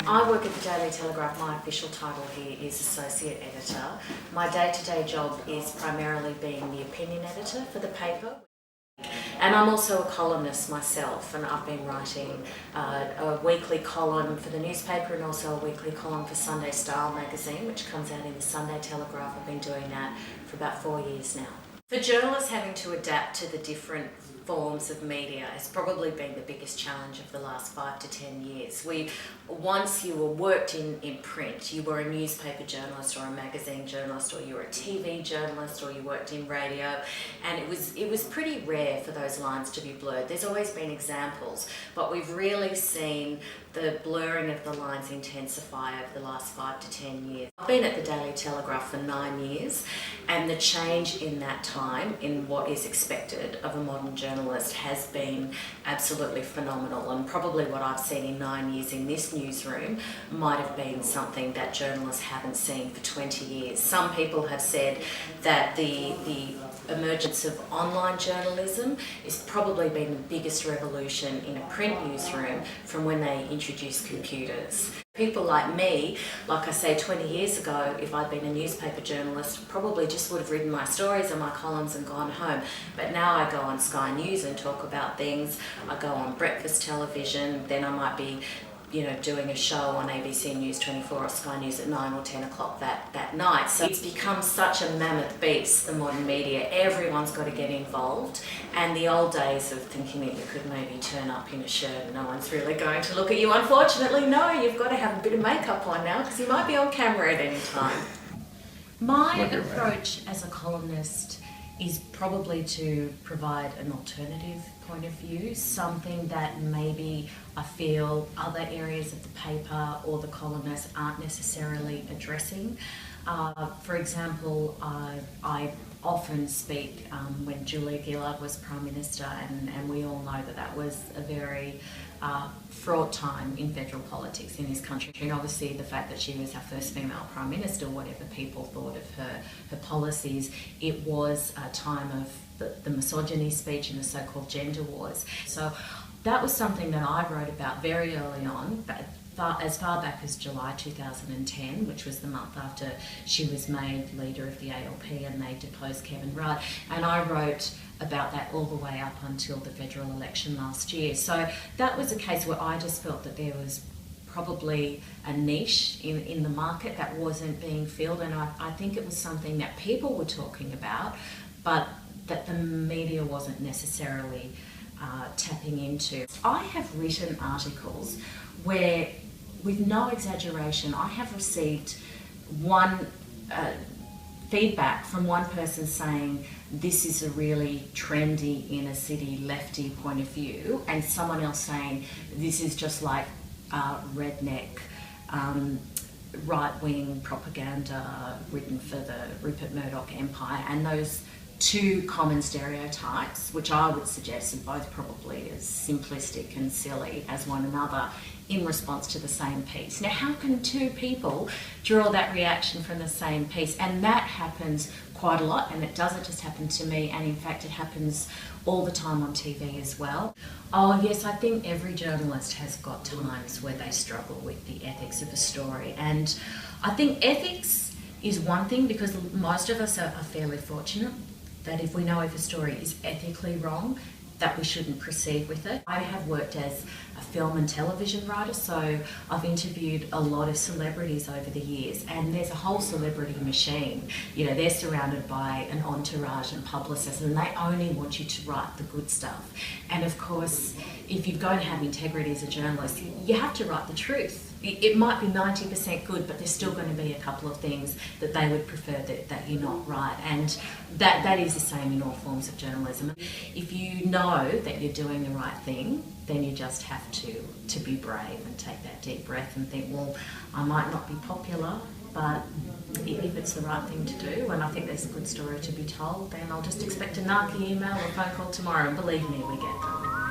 I work at the Daily Telegraph. My official title here is Associate Editor. My day-to-day job is primarily being the opinion editor for the paper. And I'm also a columnist myself, and I've been writing a weekly column for the newspaper and also a weekly column for Sunday Style magazine, which comes out in the Sunday Telegraph. I've been doing that for about 4 years now. For journalists, having to adapt to the different forms of media has probably been the biggest challenge of the last 5 to 10 years. Once you worked in print, you were a newspaper journalist or a magazine journalist, or you were a TV journalist, or you worked in radio, and it was pretty rare for those lines to be blurred. There's always been examples, but we've really seen the blurring of the lines intensify over the last 5 to 10 years. I've been at the Daily Telegraph for 9 years, and the change in that time in what is expected of a modern journalist has been absolutely phenomenal, and probably what I've seen in 9 years in this newsroom might have been something that journalists haven't seen for 20 years. Some people have said that the emergence of online journalism has probably been the biggest revolution in a print newsroom from when they introduced computers. People like me, like I say, 20 years ago, if I'd been a newspaper journalist, probably just would have written my stories and my columns and gone home. But now I go on Sky News and talk about things. I go on breakfast television, then I might be doing a show on ABC News 24 or Sky News at 9 or 10 o'clock that night. So it's become such a mammoth beast, the modern media. Everyone's got to get involved. And the old days of thinking that you could maybe turn up in a shirt and no one's really going to look at you. Unfortunately, no, you've got to have a bit of makeup on now because you might be on camera at any time. My approach as a columnist is probably to provide an alternative point of view, something that maybe I feel other areas of the paper or the columnists aren't necessarily addressing. For example, I often speak when Julia Gillard was Prime Minister, and we all know that was a very fraught time in federal politics in this country. And obviously the fact that she was our first female Prime Minister, whatever people thought of her policies, it was a time of the misogyny speech and the so-called gender wars. So that was something that I wrote about very early on, as far back as July 2010, which was the month after she was made leader of the ALP and they deposed Kevin Rudd. And I wrote about that all the way up until the federal election last year. So that was a case where I just felt that there was probably a niche in the market that wasn't being filled, and I think it was something that people were talking about, but that the media wasn't necessarily tapping into. I have written articles where, with no exaggeration, I have received one feedback from one person saying this is a really trendy inner city lefty point of view, and someone else saying this is just like redneck right-wing propaganda written for the Rupert Murdoch empire. And those two common stereotypes, which I would suggest are both probably as simplistic and silly as one another, in response to the same piece. Now, how can two people draw that reaction from the same piece? And that happens quite a lot, and it doesn't just happen to me, and in fact it happens all the time on TV as well. Oh yes, I think every journalist has got times where they struggle with the ethics of a story, and I think ethics is one thing, because most of us are fairly fortunate that if we know if a story is ethically wrong, that we shouldn't proceed with it. I have worked as a film and television writer, so I've interviewed a lot of celebrities over the years, and there's a whole celebrity machine. They're surrounded by an entourage and publicists, and they only want you to write the good stuff. And of course, if you're going to have integrity as a journalist, you have to write the truth. It might be 90% good, but there's still going to be a couple of things that they would prefer that you're not right. And that is the same in all forms of journalism. If you know that you're doing the right thing, then you just have to be brave and take that deep breath and think, well, I might not be popular, but if it's the right thing to do, and I think there's a good story to be told, then I'll just expect a narky email or phone call tomorrow, and believe me, we get them.